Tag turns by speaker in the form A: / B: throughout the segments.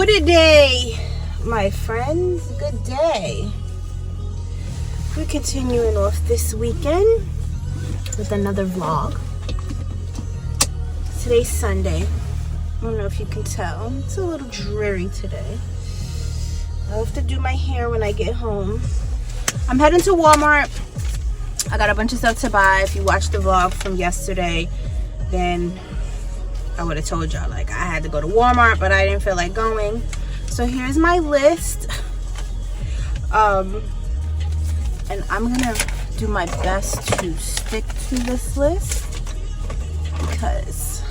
A: Good day, my friends. Good day. We're continuing off this weekend with another vlog. Today's Sunday. I don't know if you can tell. It's a little dreary today. I'll have to do my hair when I get home. I'm heading to Walmart. I got a bunch of stuff to buy. If you watched the vlog from yesterday, then I would have told y'all like I had to go to Walmart, but I didn't feel like going. So here's my list. And I'm gonna do my best to stick to this list because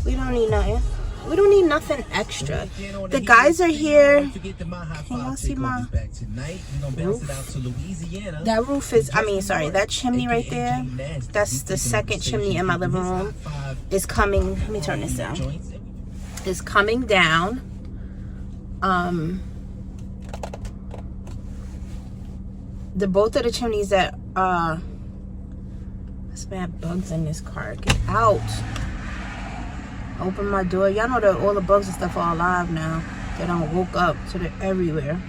A: we don't need nothing. We don't need nothing extra. The guys are here. Can y'all see my roof? That roof is, that chimney right there, that's the second chimney in my living room, is coming, let me turn this down, is coming down. Both of the chimneys that, there's bad bugs in this car, get out. Open my door. Y'all know that all the bugs and stuff are alive now. They don't woke up, so they're everywhere.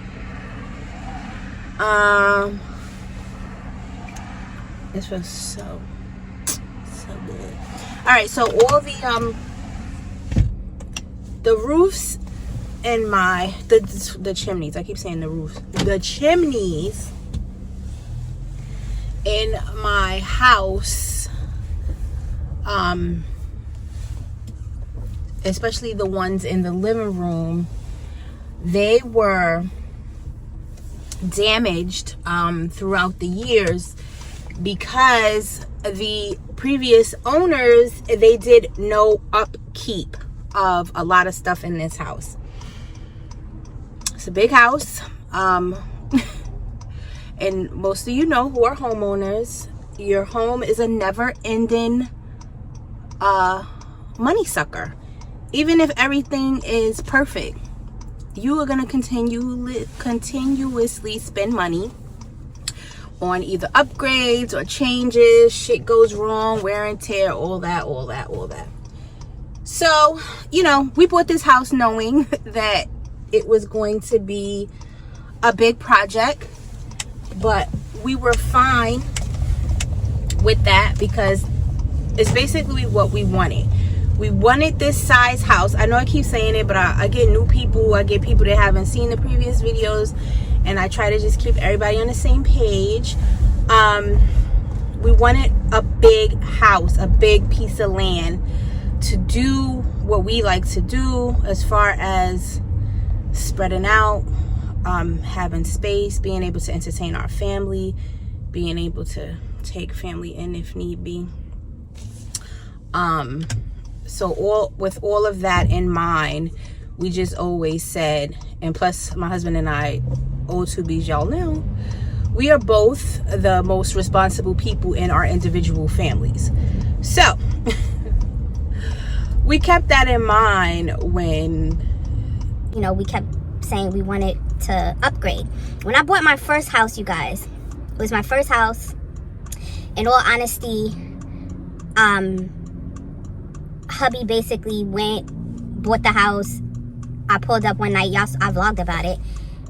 A: This feels so good. All right, so all the roofs and the chimneys. I keep saying the roofs. The chimneys in my house, especially the ones in the living room, they were damaged throughout the years because the previous owners, they did no upkeep of a lot of stuff in this house. It's a big house, and most of you know who are homeowners, your home is a never-ending money sucker. Even if everything is perfect, you are going to continuously spend money on either upgrades or changes. Shit goes wrong, wear and tear, all that. So, we bought this house knowing that it was going to be a big project, but we were fine with that because it's basically what we wanted. We wanted this size house. I know I keep saying it, but I get new people. I get people that haven't seen the previous videos, and I try to just keep everybody on the same page. We wanted a big house, a big piece of land to do what we like to do as far as spreading out, having space, being able to entertain our family, being able to take family in if need be. So with all of that in mind, we just always said, and plus my husband and I, O2Bs, y'all know, we are both the most responsible people in our individual families. So we kept that in mind when,
B: we kept saying we wanted to upgrade. When I bought my first house, you guys, it was my first house. In all honesty, hubby basically bought the house. I pulled up one night, I vlogged about it,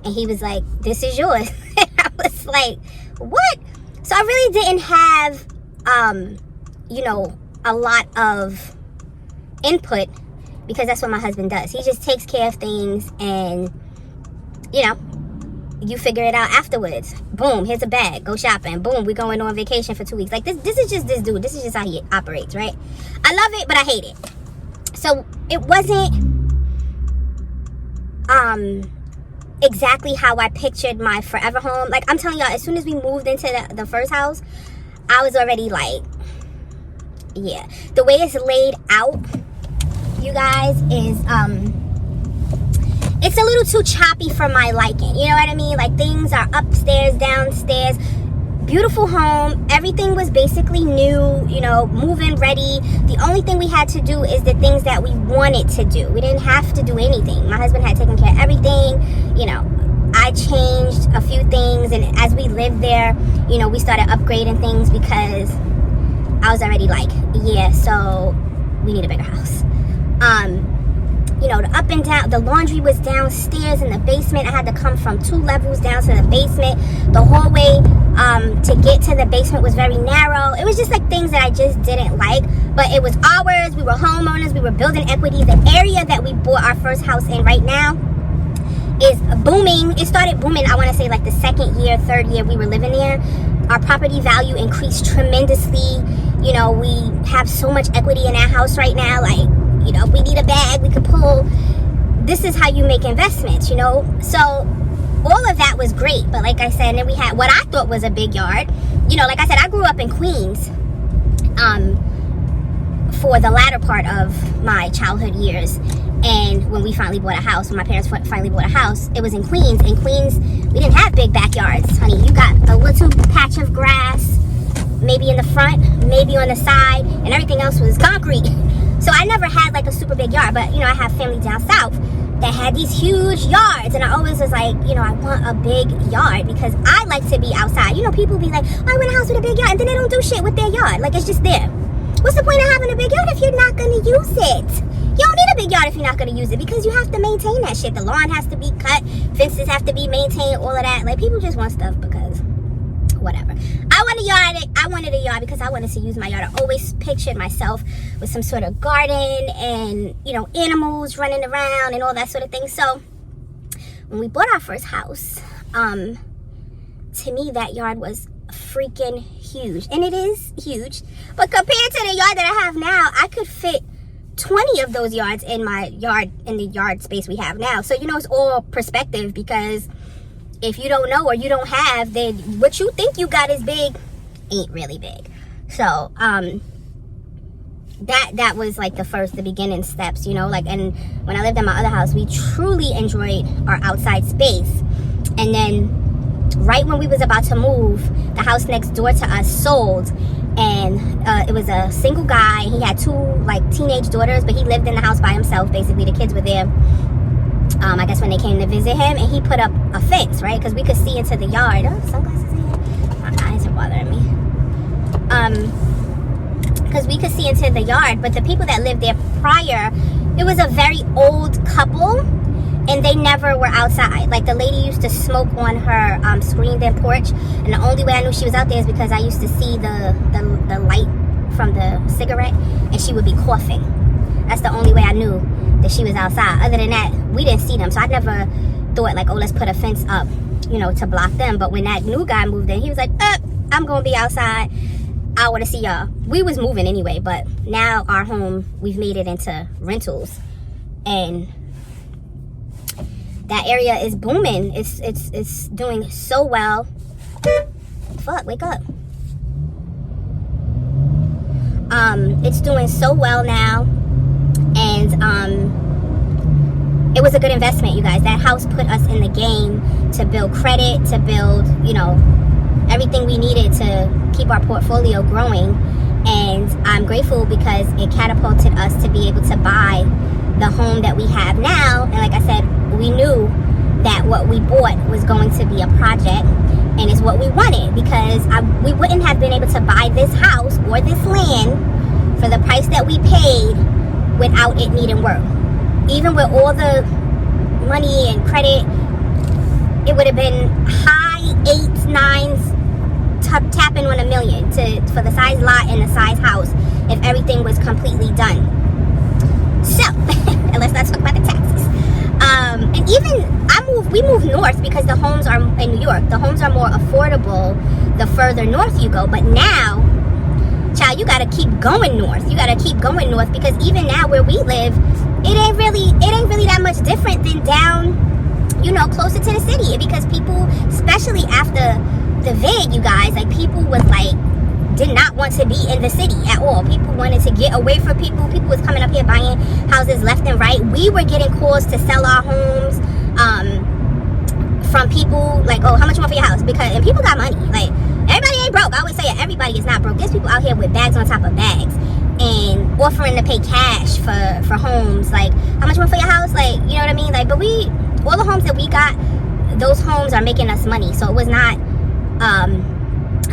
B: and he was like, this is yours. I was like, what? So I really didn't have a lot of input, because that's what my husband does. He just takes care of things, and you figure it out afterwards. Boom, here's a bag, go shopping. Boom, we're going on vacation for 2 weeks. Like this is just this dude. This is just how he operates, right? I love it, but I hate it. So it wasn't exactly how I pictured my forever home. Like I'm telling y'all, as soon as we moved into the first house, I was already like, yeah. The way it's laid out, you guys, is it's a little too choppy for my liking. You know what I mean? Like things are upstairs, downstairs. Beautiful home. Everything was basically new, move-in ready. The only thing we had to do is the things that we wanted to do. We didn't have to do anything. My husband had taken care of everything. I changed a few things, and as we lived there, we started upgrading things because I was already like, yeah, so we need a bigger house. you know, the up and down, the laundry was downstairs in the basement. I had to come from 2 levels down to the basement. The hallway to get to the basement was very narrow. It was just like things that I just didn't like, but it was ours. We were homeowners. We were building equity. The area that we bought our first house in right now is booming. It started booming, I want to say like the 2nd year, 3rd year we were living there. Our property value increased tremendously. You know, we have so much equity in that house right now. Like, you know, if we need a bag, we could pull. This is how you make investments, you know? So all of that was great. But like I said, and then we had what I thought was a big yard. You know, like I said, I grew up in Queens for the latter part of my childhood years. And when we finally bought a house, when my parents finally bought a house, it was in Queens. In Queens, we didn't have big backyards, honey. You got a little patch of grass, maybe in the front, maybe on the side, and everything else was concrete. So I never had like a super big yard, but you know, I have family down south that had these huge yards, and I always was like, you know, I want a big yard because I like to be outside. You know, people be like, oh, I want a house with a big yard, and then they don't do shit with their yard. Like, it's just there. What's the point of having a big yard if you're not going to use it? You don't need a big yard if you're not going to use it because you have to maintain that shit. The lawn has to be cut, fences have to be maintained, all of that. Like, people just want stuff because whatever. I wanted a yard because I wanted to use my yard. I always pictured myself with some sort of garden and, you know, animals running around and all that sort of thing. So when we bought our first house, to me that yard was freaking huge, and it is huge, but compared to the yard that I have now, I could fit 20 of those yards in my yard, in the yard space we have now. So, you know, it's all perspective, because if you don't know or you don't have, then what you think you got is big ain't really big. So that was like the beginning steps, you know. Like, and when I lived in my other house, we truly enjoyed our outside space. And then right when we was about to move, the house next door to us sold, and it was a single guy. He had 2 like teenage daughters, but he lived in the house by himself. Basically, the kids were there, I guess, when they came to visit him, and he put up a fence, right, because we could see into the yard. Oh, sunglasses in here. My eyes are bothering me. Because we could see into the yard, but the people that lived there prior, it was a very old couple, and they never were outside. Like, the lady used to smoke on her screened-in porch, and the only way I knew she was out there is because I used to see the light from the cigarette, and she would be coughing. That's the only way I knew that she was outside. Other than that, we didn't see them, so I never thought like, oh, let's put a fence up, you know, to block them. But when that new guy moved in, he was like, I'm gonna be outside, I want to see y'all. We was moving anyway, but now our home, we've made it into rentals, and that area is booming. It's doing so well. Fuck, wake up. It's doing so well now, and it was a good investment, you guys. That house put us in the game to build credit, to build, you know, everything we needed to keep our portfolio growing. And I'm grateful because it catapulted us to be able to buy the home that we have now. And like I said, we knew that what we bought was going to be a project, and it's what we wanted, because we wouldn't have been able to buy this house or this land for the price that we paid without it needing work. Even with all the money and credit, it would have been high 8s, 9s, tapping on $1 million for the size lot and the size house if everything was completely done. So, and let's not talk about the taxes. And even we moved north because the homes are in New York. The homes are more affordable the further north you go. But now, child, you gotta keep going north. You gotta keep going north, because even now where we live, it ain't really that much different than down, you know, closer to the city. Because people, especially after the VIG, you guys, like, people was like, did not want to be in the city at all. People wanted to get away from people. People was coming up here buying houses left and right. We were getting calls to sell our homes from people like, oh, how much you want for your house? And people got money. Like, everybody ain't broke. I always say it, everybody is not broke. There's people out here with bags on top of bags and offering to pay cash for homes. Like, how much you want for your house? Like, you know what I mean? Like, but all the homes that we got, those homes are making us money. So it was not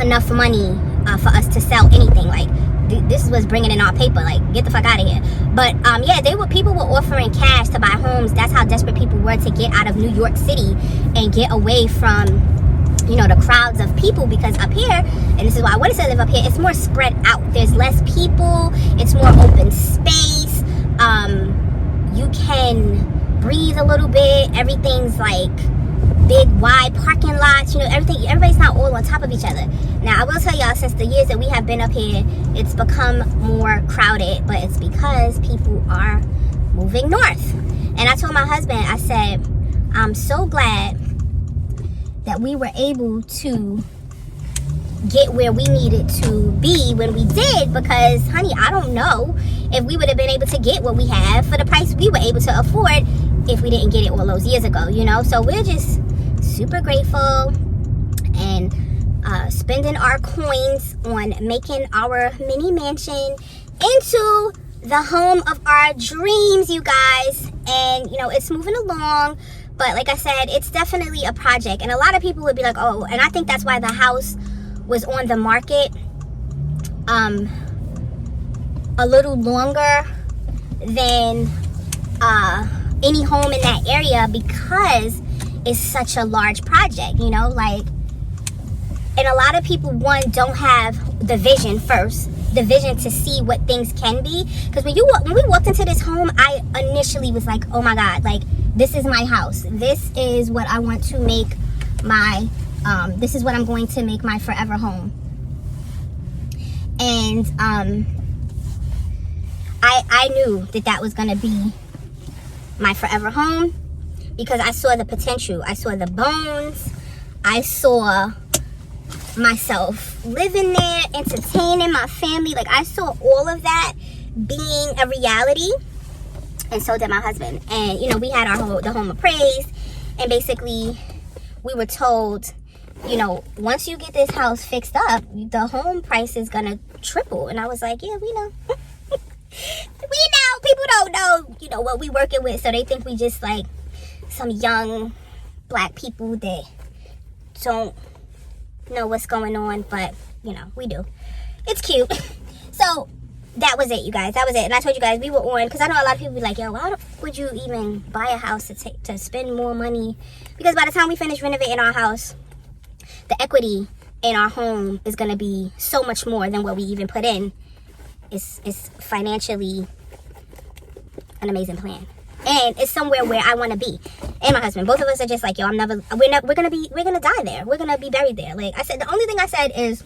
B: enough money for us to sell anything. Like, this was bringing in our paper. Like, get the fuck out of here. But yeah, people were offering cash to buy homes. That's how desperate people were to get out of New York City and get away from, you know, the crowds of people. Because up here, and this is why I wanted to live up here, it's more spread out. There's less people, it's more open space. You can breathe a little bit. Everything's like big wide parking lots, you know, everybody's not all on top of each other. Now I will tell y'all, since the years that we have been up here, it's become more crowded, but it's because people are moving north. And I told my husband, I said, I'm so glad that we were able to get where we needed to be when we did, because honey, I don't know if we would have been able to get what we have for the price we were able to afford if we didn't get it all those years ago, you know. So we're just super grateful and spending our coins on making our mini mansion into the home of our dreams, you guys. And you know, it's moving along, but like I said, it's definitely a project. And a lot of people would be like, oh, and I think that's why the house was on the market a little longer than any home in that area, because it's such a large project, you know, like. And a lot of people, one, don't have the vision first, the vision to see what things can be. Because when we walked into this home, I initially was like, oh my God, like, this is my house. This is what I want to make my, this is what I'm going to make my forever home. And I knew that was going to be my forever home, because I saw the potential. I saw the bones. I saw myself living there, entertaining my family. Like, I saw all of that being a reality, and so did my husband. And you know, we had the home appraised, and basically we were told, you know, once you get this house fixed up, the home price is gonna triple. And I was like, yeah, we know. We know. People don't know, you know, what we working with, so they think we just like some young black people that don't know what's going on, but you know, we do. It's cute. So that was it, you guys. That was it. And I told you guys we were on, because I know a lot of people be like, yo, why would you even buy a house to spend more money? Because by the time we finish renovating our house, the equity in our home is going to be so much more than what we even put in. It's financially an amazing plan, and it's somewhere where I want to be. And my husband, both of us are just like, yo, we're gonna die there. We're gonna be buried there. Like I said, the only thing I said is,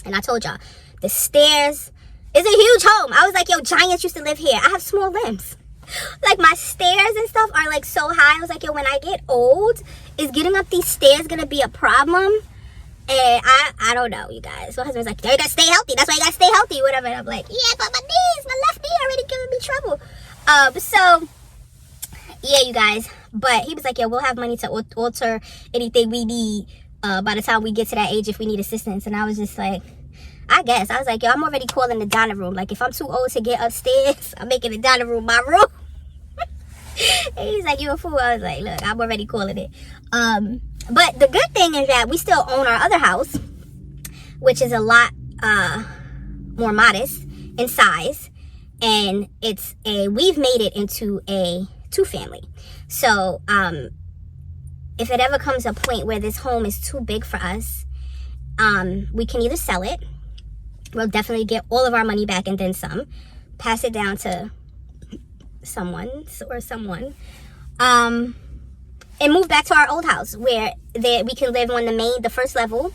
B: and I told y'all, the stairs is a huge home. I was like, yo, giants used to live here. I have small limbs. Like, my stairs and stuff are like so high. I was like, yo, when I get old, is getting up these stairs gonna be a problem? And I don't know, you guys. My husband's like, you gotta stay healthy. That's why you gotta stay healthy, whatever. And I'm like, yeah, but my left knee already giving me trouble. So yeah, you guys. But he was like, yeah, we'll have money to alter anything we need by the time we get to that age if we need assistance. And I was just like, I guess. I was like, yo, I'm already calling the dining room. Like, if I'm too old to get upstairs, I'm making the dining room my room. And he's like, you a fool. I was like, look, I'm already calling it. But the good thing is that we still own our other house, which is a lot more modest in size. And we've made it into a 2-family. So if it ever comes a point where this home is too big for us, we can either sell it. We'll definitely get all of our money back and then some. Pass it down to someone, and move back to our old house where we can live on the first level,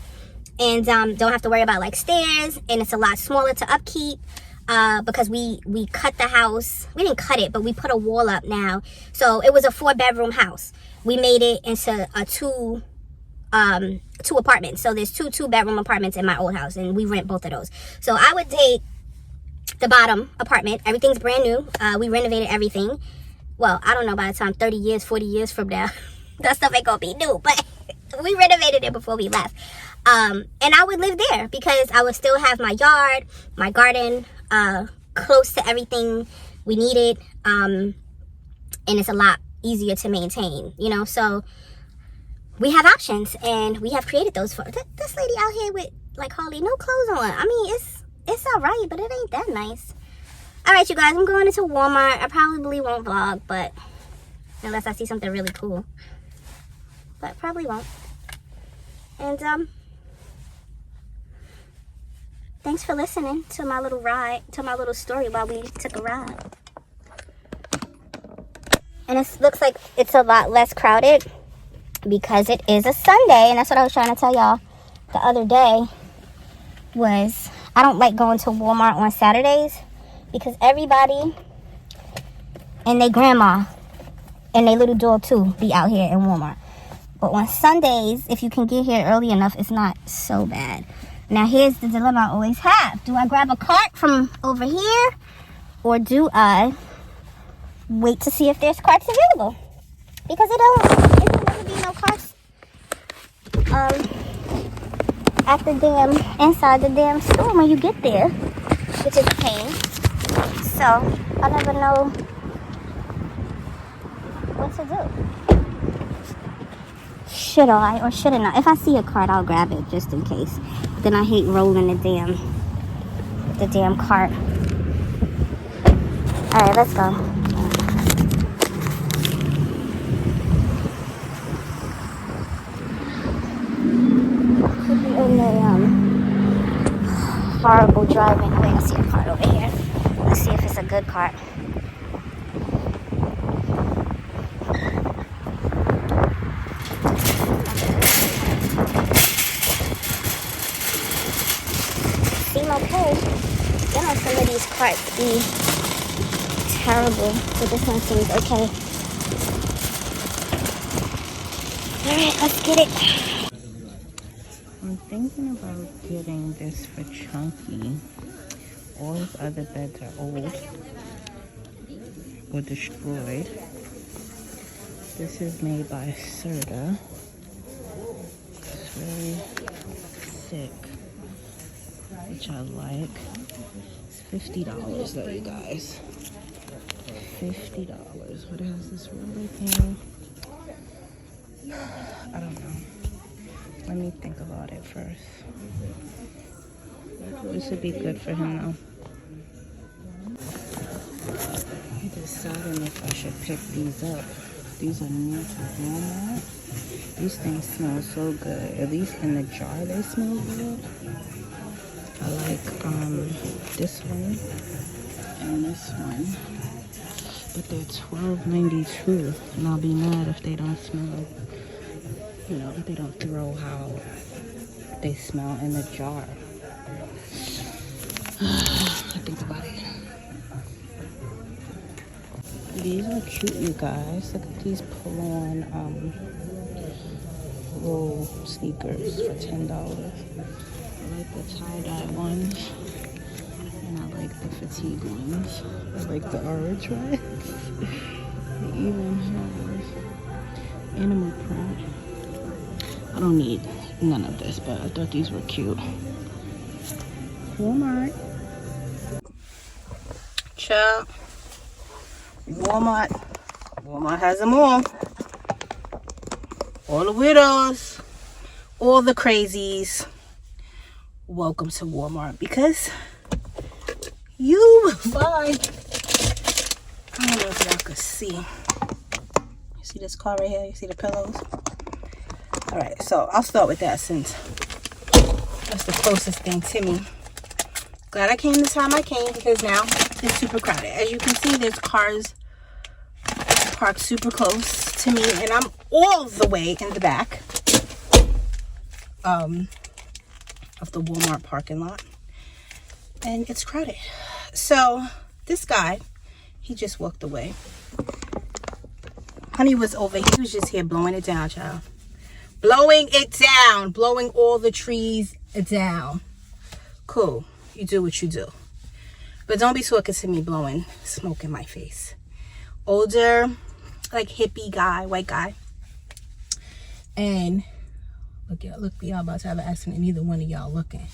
B: and don't have to worry about like stairs, and it's a lot smaller to upkeep because we cut the house. We didn't cut it, but we put a wall up now. So it was a 4-bedroom house. We made it into a two apartments. So there's 2-bedroom apartments in my old house, and we rent both of those. So I would take the bottom apartment. Everything's brand new. We renovated everything. Well, I don't know, by the time 30 years, 40 years from now, that stuff ain't gonna be new, but we renovated it before we left. And I would live there because I would still have my yard, my garden, close to everything we needed. And it's a lot easier to maintain, you know? So we have options, and we have created those for this lady out here with like hardly no clothes on. I mean, it's all right, but it ain't that nice. All right, you guys, I'm going into Walmart. I probably won't vlog, but unless I see something really cool, but probably won't. And thanks for listening to my little ride, to my little story while we took a ride. And it looks like it's a lot less crowded because it is a Sunday, and that's what I was trying to tell y'all the other day. Was I don't like going to Walmart on Saturdays because everybody and their grandma and their little dog too be out here in Walmart. But on Sundays, if you can get here early enough, it's not so bad. Now here's the dilemma I always have. Do I grab a cart from over here, or do I wait to see if there's carts available? Because isn't gonna be no carts at the damn, inside the damn store when you get there, which is a pain. So I never know what to do. Should I or should I not? If I see a cart, I'll grab it just in case. Then I hate rolling the damn cart. All right, let's go. In the horrible driving. Wait, I see a cart over here. Let's see if it's a good cart. Seem okay. Then on some of these carts be terrible, but this one seems okay. Alright, let's get it.
C: I'm thinking about getting this for Chunky. All his other beds are old or destroyed. This is made by Serta. It's very thick, which I like. It's $50 though, you guys. $50. What has this rubber thing? I don't know. Let me think about it first. This would be good for him though. I'm deciding if I should pick these up. These are new to Walmart. These things smell so good. At least in the jar they smell good. I like this one and this one. But they're $12.92. And I'll be mad if they don't smell, you know, they don't throw how they smell in the jar. I think about it. These are cute, you guys. Look at these pull-on little sneakers for $10. I like the tie-dye ones. And I like the fatigue ones. I like the orange ones. They even have animal print. I don't need none of this, but I thought these were cute. Walmart.
A: Child. Walmart has them all. All the weirdos. All the crazies. Welcome to Walmart, because you will find, I don't know if y'all could see. You see this car right here? You see the pillows? Alright, so I'll start with that since that's the closest thing to me. Glad I came this time I came, because now it's super crowded. As you can see, there's cars parked super close to me, and I'm all the way in the back of the Walmart parking lot, and it's crowded. So this guy, he just walked away. Honey was over, he was just here blowing it down, child. Blowing it down, blowing all the trees down. Cool, you do what you do, but don't be talking to me blowing smoke in my face. Older, like hippie guy, white guy. And look, y'all about to have an accident. Neither one of y'all looking.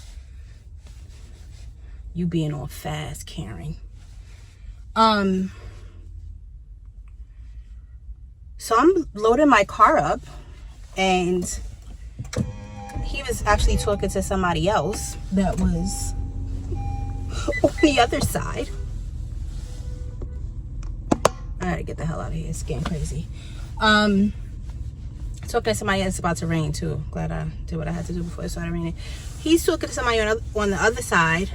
A: You being all fast, Karen. So I'm loading my car up, and he was actually talking to somebody else that was on the other side. I gotta get the hell out of here. It's getting crazy. Talking to somebody, it's about to rain too. Glad I did what I had to do before it started raining. He's talking to somebody on the other side,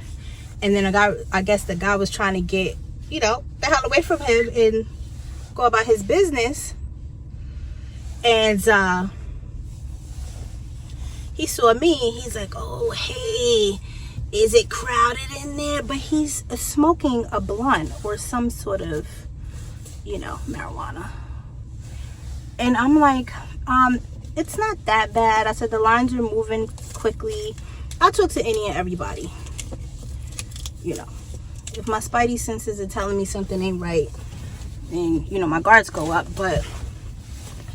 A: and then I guess the guy was trying to get, you know, the hell away from him and go about his business. And he saw me. He's like, oh, hey, is it crowded in there? But he's smoking a blunt or some sort of, you know, marijuana. And I'm like, it's not that bad. I said the lines are moving quickly. I talk to any and everybody. You know, if my spidey senses are telling me something ain't right, then, you know, my guards go up. But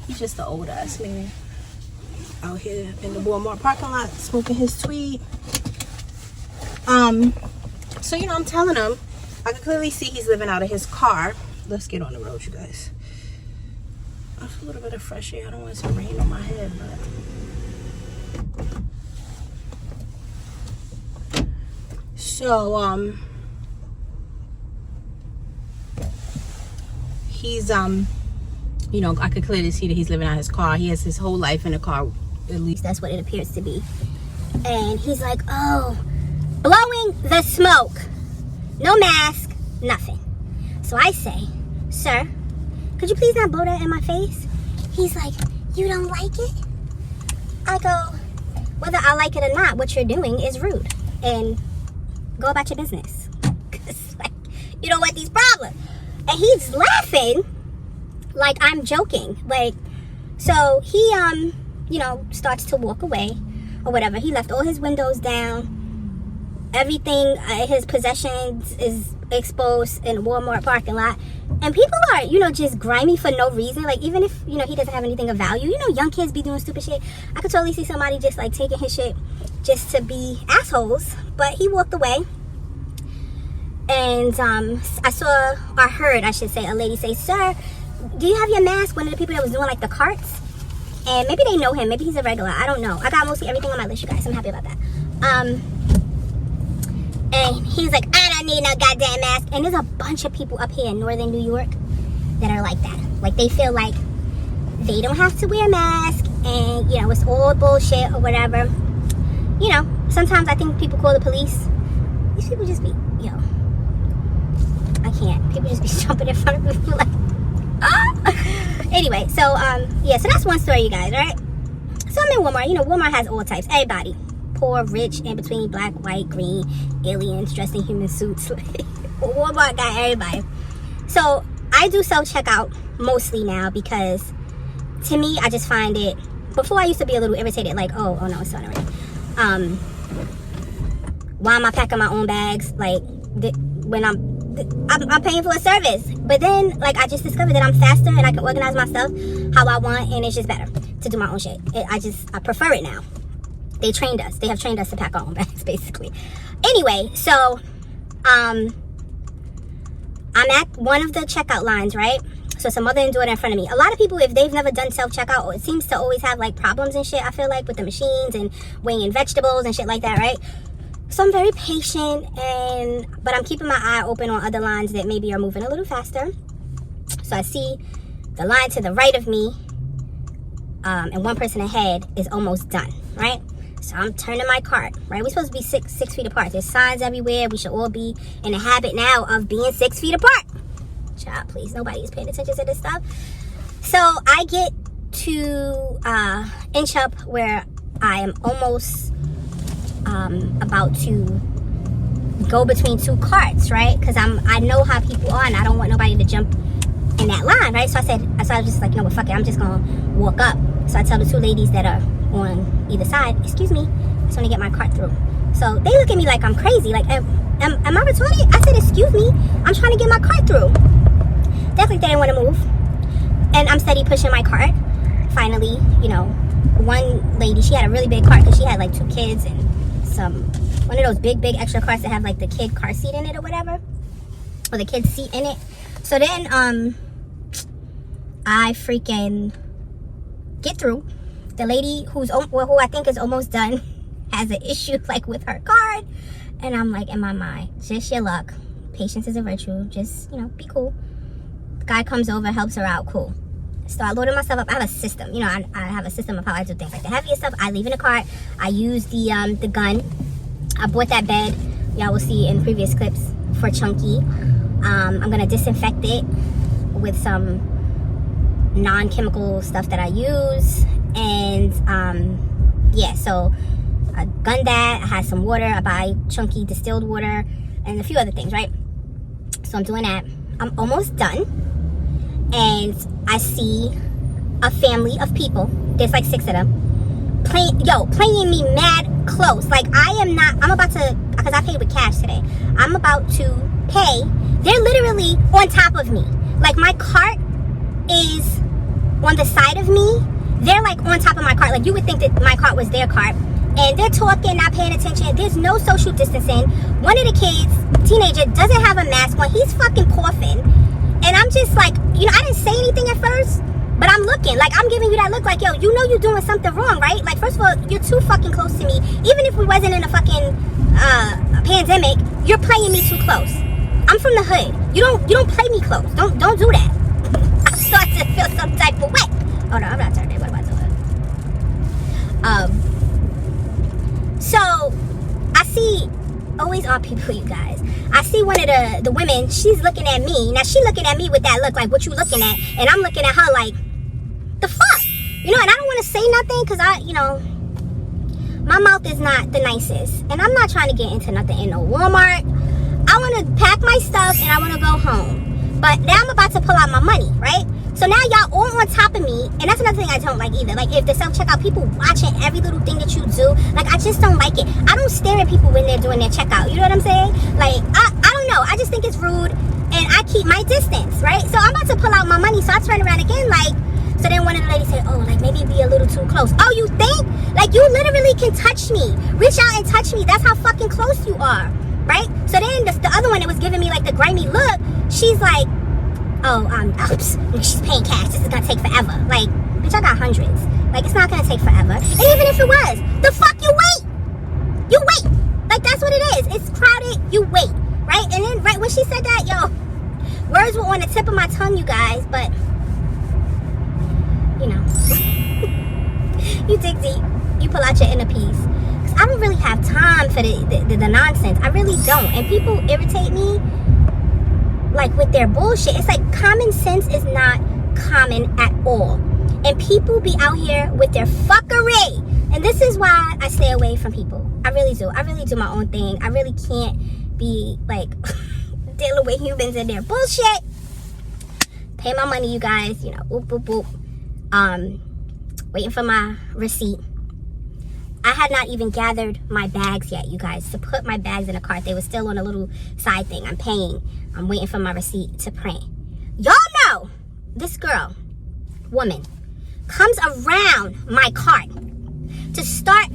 A: he's just an old ass man out here in the Walmart parking lot smoking his tweed. So, you know, I'm telling him, I can clearly see he's living out of his car. Let's get on the road, you guys. A little bit of fresh air. I don't want some rain on my head, but so he's you know, I could clearly see that he's living out his car. He has his whole life in the car, at least
B: That's what it appears to be. And he's like, oh, blowing the smoke. No mask, nothing. So I say, sir, could you please not blow that in my face? He's like, you don't like it? I go, whether I like it or not, what you're doing is rude. And go about your business. 'Cause, like, you don't want these problems. And he's laughing like I'm joking. Like, so he, you know, starts to walk away or whatever. He left all his windows down. Everything, his possessions is exposed in a Walmart parking lot. And people are, you know, just grimy for no reason. Like, even if, you know, he doesn't have anything of value. You know, young kids be doing stupid shit. I could totally see somebody just, like, taking his shit just to be assholes. But he walked away. And I heard, I should say, a lady say, sir, do you have your mask? One of the people that was doing, like, the carts. And maybe they know him. Maybe he's a regular. I don't know. I got mostly everything on my list, you guys. I'm happy about that. And he's like, I don't need no goddamn mask. And there's a bunch of people up here in northern New York that are like that. Like, they feel like they don't have to wear a mask. And, you know, it's all bullshit or whatever. You know, sometimes I think people call the police. These people just be, yo, I can't. People just be jumping in front of me. Like, ah! Anyway, so, yeah, so that's one story, you guys, right? So I'm in Walmart. You know, Walmart has all types. Everybody. Poor, rich, in between, black, white, green, aliens dressed in human suits. Walmart got everybody. So I do self-checkout mostly now because to me, I just find it, before I used to be a little irritated, like, oh no, it's not already. Why am I packing my own bags? Like, when I'm paying for a service. But then, like, I just discovered that I'm faster and I can organize my stuff how I want, and it's just better to do my own shit. I prefer it now. They trained us. They have trained us to pack our own bags, basically. Anyway, so I'm at one of the checkout lines, right? So it's a mother and daughter in front of me. A lot of people, if they've never done self-checkout, it seems to always have, like, problems and shit, I feel like, with the machines and weighing vegetables and shit like that, right? So I'm very patient, but I'm keeping my eye open on other lines that maybe are moving a little faster. So I see the line to the right of me, and one person ahead is almost done, right? So I'm turning my cart, right? We're supposed to be six feet apart. There's signs everywhere. We should all be in the habit now of being 6 feet apart. Child, please, nobody is paying attention to this stuff. So I get to inch up where I am almost about to go between two carts, right? Because I know how people are, and I don't want nobody to jump in that line, right? So I was just like, you know what, fuck it, I'm just gonna walk up. So I tell the two ladies that are on either side, excuse me, I just want to get my cart through. So they look at me like I'm crazy, like, am I retarded? I said, excuse me, I'm trying to get my cart through. Definitely didn't want to move, and I'm steady pushing my cart. Finally, you know, one lady, she had a really big cart because she had like 2 kids and one of those big extra carts that have like the kid car seat in it or whatever, or the kid seat in it. So then I freaking get through. The lady who I think is almost done has an issue like with her card, and I'm like, in my mind, just your luck, patience is a virtue, just, you know, be cool. Guy comes over, helps her out, cool. Start loading my stuff up. I have a system. You know, I have a system of how I do things. Like the heavier stuff, I leave in the cart. I use the gun. I bought that bed. Y'all will see in previous clips for Chunky. I'm gonna disinfect it with some non-chemical stuff that I use. And yeah, so I gunned that. I had some water. I buy Chunky distilled water and a few other things, right? So I'm doing that. I'm almost done. And I see a family of people. There's like 6 of them. Playing me mad close. Like I'm about to, because I paid with cash today. I'm about to pay. They're literally on top of me. Like my cart is on the side of me. They're like on top of my cart. Like you would think that my cart was their cart. And they're talking, not paying attention. There's no social distancing. One of the kids, teenager, doesn't have a mask on. He's fucking coughing. And I'm just like, you know, I didn't say anything at first, but I'm looking. Like, I'm giving you that look like, yo, you know you're doing something wrong, right? Like, first of all, you're too fucking close to me. Even if we wasn't in a fucking pandemic, you're playing me too close. I'm from the hood. You don't play me close. Don't do that. I start to feel some type of way. Oh, no, I'm not turning. What am I doing? So, I see, always are people, you guys. I see one of the women, she's looking at me. Now, she looking at me with that look like, what you looking at? And I'm looking at her like, the fuck? You know, and I don't want to say nothing because my mouth is not the nicest. And I'm not trying to get into nothing in no Walmart. I want to pack my stuff and I want to go home. But now I'm about to pull out my money, right? So now y'all all on top of me, and that's another thing I don't like either. Like if the self-checkout, people watching every little thing that you do, like I just don't like it. I don't stare at people when they're doing their checkout. You know what I'm saying? Like I don't know. I just think it's rude, and I keep my distance, right? So I'm about to pull out my money, so I turn around again, like. So then one of the ladies said, "Oh, like maybe be a little too close." Oh, you think? Like you literally can touch me, reach out and touch me. That's how fucking close you are, right? So then the other one that was giving me like the grimy look, she's like. Oh, oops, she's paying cash. This is gonna take forever. Like, bitch, I got hundreds. Like, it's not gonna take forever. And even if it was, the fuck you wait? You wait. Like, that's what it is. It's crowded, you wait, right? And then, right when she said that, yo, words were on the tip of my tongue, you guys, but, you know, you dig deep, you pull out your inner peace. Because I don't really have time for the nonsense. I really don't. And people irritate me. Like with their bullshit. It's like common sense is not common at all. And people be out here with their fuckery. And this is why I stay away from people. I really do. I really do my own thing. I really can't be like dealing with humans and their bullshit. Pay my money, you guys. You know, whoop, whoop, whoop. Waiting for my receipt. I had not even gathered my bags yet, you guys, to put my bags in a cart. They were still on a little side thing. I'm paying. I'm waiting for my receipt to print. Y'all know this woman, comes around my cart to start,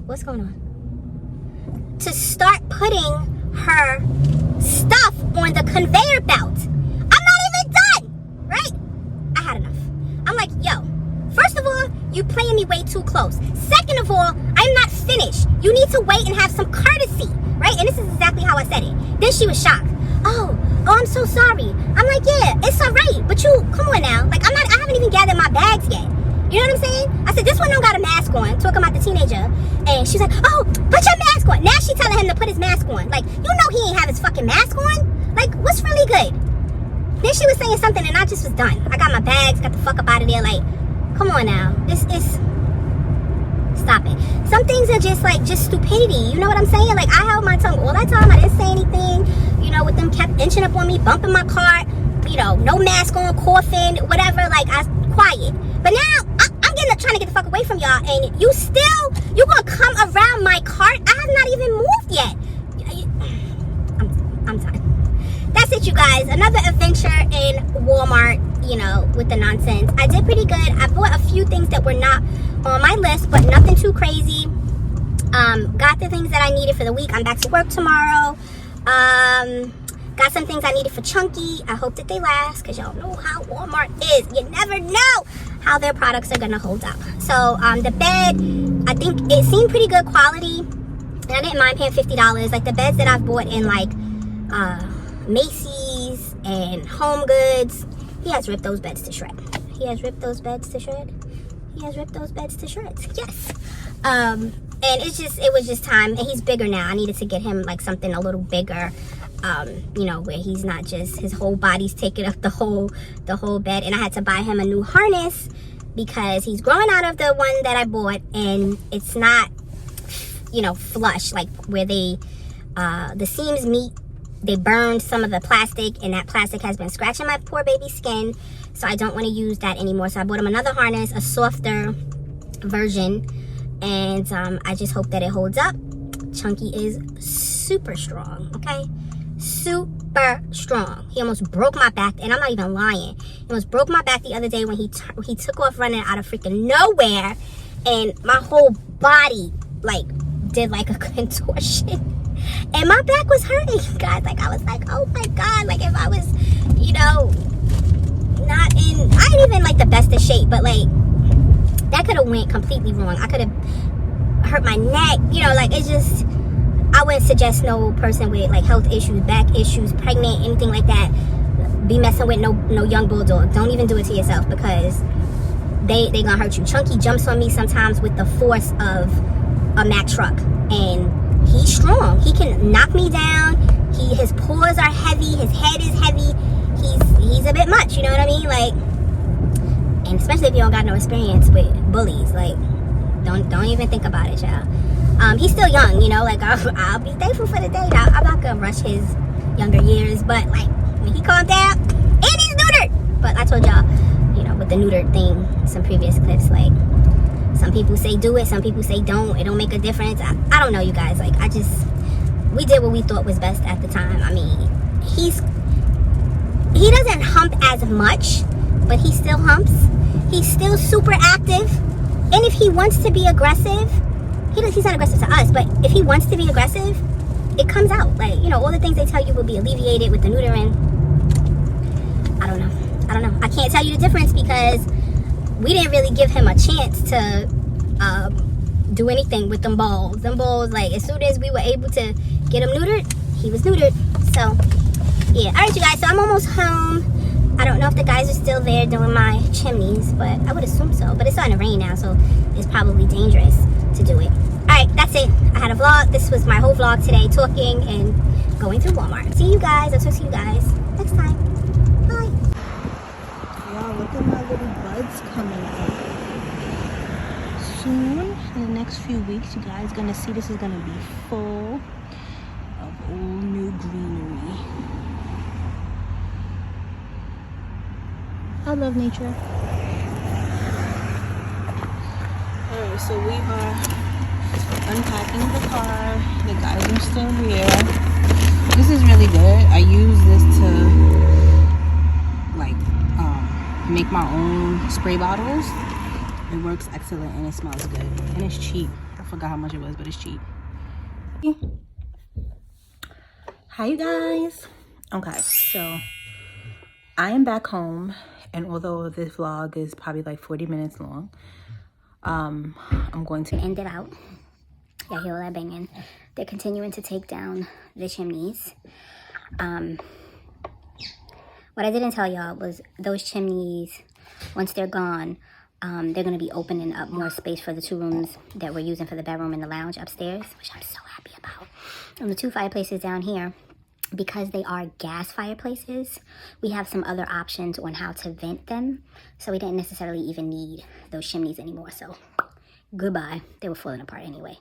B: what's going on? To start putting her stuff on the conveyor belt. I'm not even done, right? I had enough. I'm like, yo, first of all, you playing me way too close. Second of all, I'm not finished. You need to wait and have some courtesy, right? And this is exactly how I said it. Then she was shocked. Oh, I'm so sorry. I'm like, yeah, it's all right. But you, come on now. Like, I haven't even gathered my bags yet. You know what I'm saying? I said, this one don't got a mask on. Talking about the teenager. And she's like, oh, put your mask on. Now she telling him to put his mask on. Like, you know he ain't have his fucking mask on. Like, what's really good? Then she was saying something and I just was done. I got my bags, got the fuck up out of there. Like, come on now. This is... Stop it. Some things are just stupidity. You know what I'm saying? Like, I held my tongue all that time. I didn't say anything. You know, with them kept inching up on me, bumping my cart. You know, no mask on, coughing, whatever. Like, I quiet. But now, I'm trying to get the fuck away from y'all. And you gonna come around my cart? I have not even moved yet. I'm tired. That's it, you guys. Another adventure in Walmart, you know, with the nonsense. I did pretty good. I bought a few things that were not on my list, but nothing too crazy. Got the things that I needed for the week. I'm back to work tomorrow. Got some things I needed for Chunky. I hope that they last, because y'all know how Walmart is. You never know how their products are gonna hold up. So the bed, I think it seemed pretty good quality, and I didn't mind paying $50. Like the beds that I've bought in like Macy's, and Home Goods. He has ripped those beds to shreds. He has ripped those beds to shreds. He has ripped those beds to shreds. Yes. And it was just time. And he's bigger now. I needed to get him like something a little bigger. You know, where he's not just, his whole body's taking up the whole bed. And I had to buy him a new harness because he's growing out of the one that I bought, and it's not, you know, flush, like where they the seams meet. They burned some of the plastic, and that plastic has been scratching my poor baby's skin, so I don't want to use that anymore. So I bought him another harness, a softer version, and I just hope that it holds up. Chunky is super strong, okay? Super strong. He almost broke my back, and I'm not even lying. He almost broke my back the other day when he took off running out of freaking nowhere, and my whole body like did like a contortion, and my back was hurting, guys. Like, I was like, oh my god, like if I was, you know, not in, I ain't even like the best of shape, but like that could have went completely wrong. I could have hurt my neck, you know, like it's just, I wouldn't suggest no person with like health issues, back issues, pregnant, anything like that, be messing with no young bulldog. Don't even do it to yourself, because they gonna hurt you. Chunky jumps on me sometimes with the force of a Mack truck, and he's strong. He can knock me down. His paws are heavy. His head is heavy. He's a bit much. You know what I mean? Like, and especially if you don't got no experience with bullies, like don't even think about it, y'all. He's still young, you know. Like I'll be thankful for the day. I'm not gonna rush his younger years, but like when he calmed down, and he's neutered. But I told y'all, you know, with the neutered thing, some previous clips, like, some people say do it, some people say don't. It don't make a difference. I don't know, you guys. Like, we did what we thought was best at the time. I mean, he doesn't hump as much, but he still humps. He's still super active. And if he wants to be aggressive, he's not aggressive to us, but if he wants to be aggressive, it comes out. Like, you know, all the things they tell you will be alleviated with the neutering. I don't know. I can't tell you the difference, because we didn't really give him a chance to do anything with them balls. Them balls, like, as soon as we were able to get him neutered, he was neutered. So, yeah. All right, you guys. So, I'm almost home. I don't know if the guys are still there doing my chimneys, but I would assume so. But it's starting to rain now, so it's probably dangerous to do it. All right, that's it. I had a vlog. This was my whole vlog today, talking and going through Walmart. See you guys. I'll talk to you guys next time. Bye.
A: Wow, look at my little buds coming up. Soon, in the next few weeks, you guys are gonna see this is gonna be full of all new greenery. I love nature. Alright, so we are unpacking the car. The guys are still here. This is really good. I use this to like make my own spray bottles. It works excellent and it smells good. And it's cheap. I forgot how much it was, but it's cheap. Hi, you guys. Okay, so I am back home. And although this vlog is probably like 40 minutes long, I'm going to
B: end it out. Yeah, hear all that banging. They're continuing to take down the chimneys. What I didn't tell y'all was those chimneys, once they're gone, they're going to be opening up more space for the 2 rooms that we're using for the bedroom and the lounge upstairs, which I'm so happy about. And the 2 fireplaces down here, because they are gas fireplaces, we have some other options on how to vent them. So we didn't necessarily even need those chimneys anymore. So goodbye. They were falling apart anyway,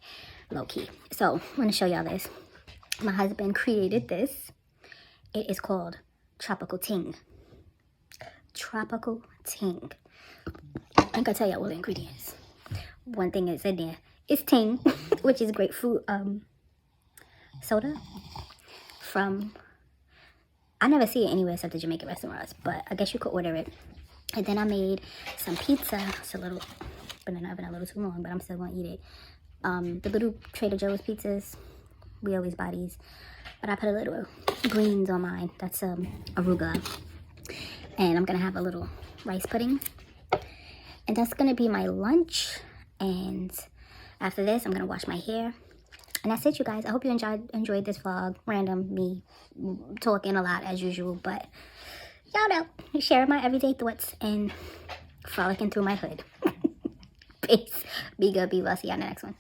B: low key. So I'm going to show y'all this. My husband created this. It is called Tropical Ting. Tropical Ting. I can tell y'all all the ingredients. One thing that's in there is Ting, which is grapefruit soda. From, I never see it anywhere except the Jamaican restaurants, but I guess you could order it. And then I made some pizza. It's a little, been in the oven a little too long, but I'm still gonna eat it. The little Trader Joe's pizzas, we always buy these, but I put a little greens on mine. That's arugula. And I'm gonna have a little rice pudding. And that's gonna be my lunch. And after this, I'm gonna wash my hair And that's it, you guys. I hope you enjoyed this vlog. Random me talking a lot as usual, but y'all know, sharing my everyday thoughts and frolicking through my hood. Peace. Be good, be well. See y'all in the next one.